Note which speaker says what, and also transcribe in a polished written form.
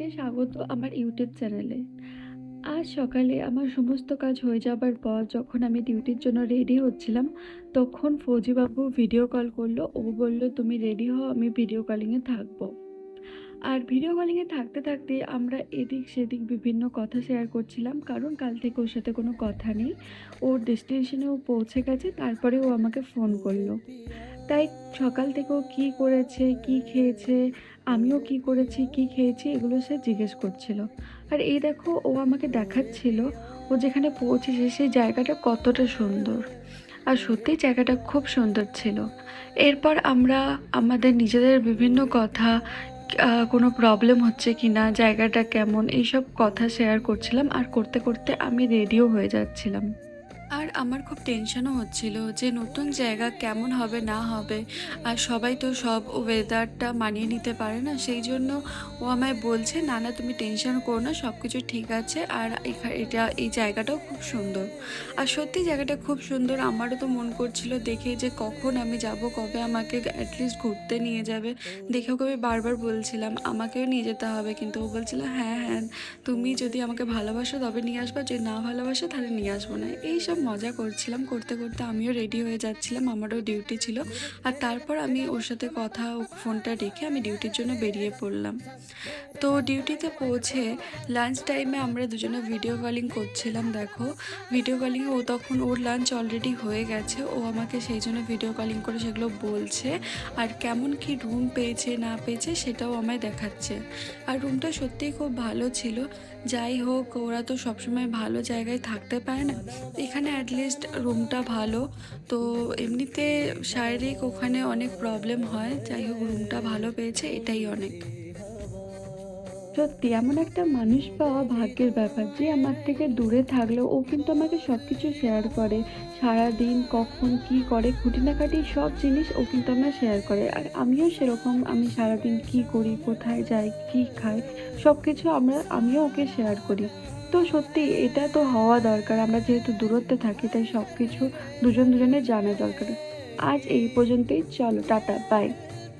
Speaker 1: সবাইকে স্বাগত আমার ইউটিউব চ্যানেলে। আজ সকালে আমার সমস্ত কাজ হয়ে যাবার পর যখন আমি ডিউটির জন্য রেডি হচ্ছিলাম, তখন ফৌজিবাবু ভিডিও কল করলো। ও বলল, "তুমি রেডি হও, আমি ভিডিও কলিংয়ে থাকবো।" আর ভিডিও কলিংয়ে থাকতে থাকতে আমরা এদিক সেদিক বিভিন্ন কথা শেয়ার করছিলাম, কারণ কাল থেকে ওর সাথে কোনো কথা নেই। ওর ডেস্টিনেশনে ও পৌঁছে গেছে, তারপরে ও আমাকে ফোন করলো। তাই সকাল থেকে ও কী করেছে, কী খেয়েছে, আমিও কী করেছি, কী খেয়েছি, এগুলো সে জিজ্ঞেস করছিল। আর এই দেখো, ও আমাকে দেখাচ্ছিল ও যেখানে পৌঁছেছে সেই জায়গাটা কতটা সুন্দর। আর সত্যিই জায়গাটা খুব সুন্দর ছিল। এরপর আমরা আমাদের নিজেদের বিভিন্ন কথা, কোনো প্রবলেম হচ্ছে কি না, জায়গাটা কেমন, এইসব কথা শেয়ার করছিলাম। আর করতে করতে আমি রেডিও হয়ে যাচ্ছিলাম। আর আমার খুব টেনশনও হচ্ছিল যে নতুন জায়গা কেমন হবে না হবে। আর সবাই তো সব ওয়েদারটা মানিয়ে নিতে পারে না, সেই জন্য ও আমায় বলছে, "না না, তুমি টেনশন করো না, সব কিছু ঠিক আছে। আর এই জায়গাটাও খুব সুন্দর।" আর সত্যি জায়গাটা খুব সুন্দর। আমারও তো মন করছিল দেখে যে কখন আমি যাব, কবে আমাকে অ্যাটলিস্ট ঘুরতে নিয়ে যাবে। দেখে ওকে আমি বারবার বলছিলাম আমাকেও নিয়ে যেতে হবে, কিন্তু ও বলছিল, "হ্যাঁ হ্যাঁ, তুমি যদি আমাকে ভালোবাসো তবে নিয়ে আসবা, যদি না ভালোবাসো তাহলে নিয়ে আসবো না।" এই সব মজা করছিলাম। করতে করতে আমিও রেডি হয়ে যাচ্ছিলাম, আমারও ডিউটি ছিল। আর তারপর আমি ওর সাথে ফোনটা রেখে আমি ডিউটির জন্য বেরিয়ে পড়লাম। তো ডিউটিতে পৌঁছে লাঞ্চ টাইমে আমরা দুজনে ভিডিও কলিং করছিলাম। দেখো, ভিডিও কলিংয়ে ও তখন ওর লাঞ্চ অলরেডি হয়ে গেছে। ও আমাকে সেই জন্য ভিডিও কলিং করে সেগুলো বলছে, আর কেমন কি রুম পেয়েছে না পেয়েছে সেটাও আমায় দেখাচ্ছে। আর রুমটা সত্যিই খুব ভালো ছিল। যাই হোক, ওরা তো সবসময় ভালো জায়গায় থাকতে পারে না, এখানে অ্যাটলিস্ট রুমটা ভালো। তো এমনিতে শারীরিক ওখানে অনেক প্রবলেম হয়, যাই হোক রুমটা ভালো পেয়েছে, এটাই অনেক। সত্যি এমন একটা মানুষ পাওয়া ভাগ্যের ব্যাপার, যে আমার থেকে দূরে থাকলেও ও কিন্তু আমাকে সবকিছু শেয়ার করে। সারাদিন কখন কি করে, খুঁটিনাখাটি সব জিনিস ও কিন্তু আমার শেয়ার করে। আর আমিও সেরকম, আমি সারাদিন কি করি, কোথায় যাই, কি খাই, সবকিছু আমিও ওকে শেয়ার করি। তো সত্যি এটা তো হওয়া দরকার, আমরা যেহেতু দূরত্বে থাকি তাই সবকিছু দুজন দুজনের জানা দরকার। আজ এই পর্যন্তই, চলো টাটা, বাই।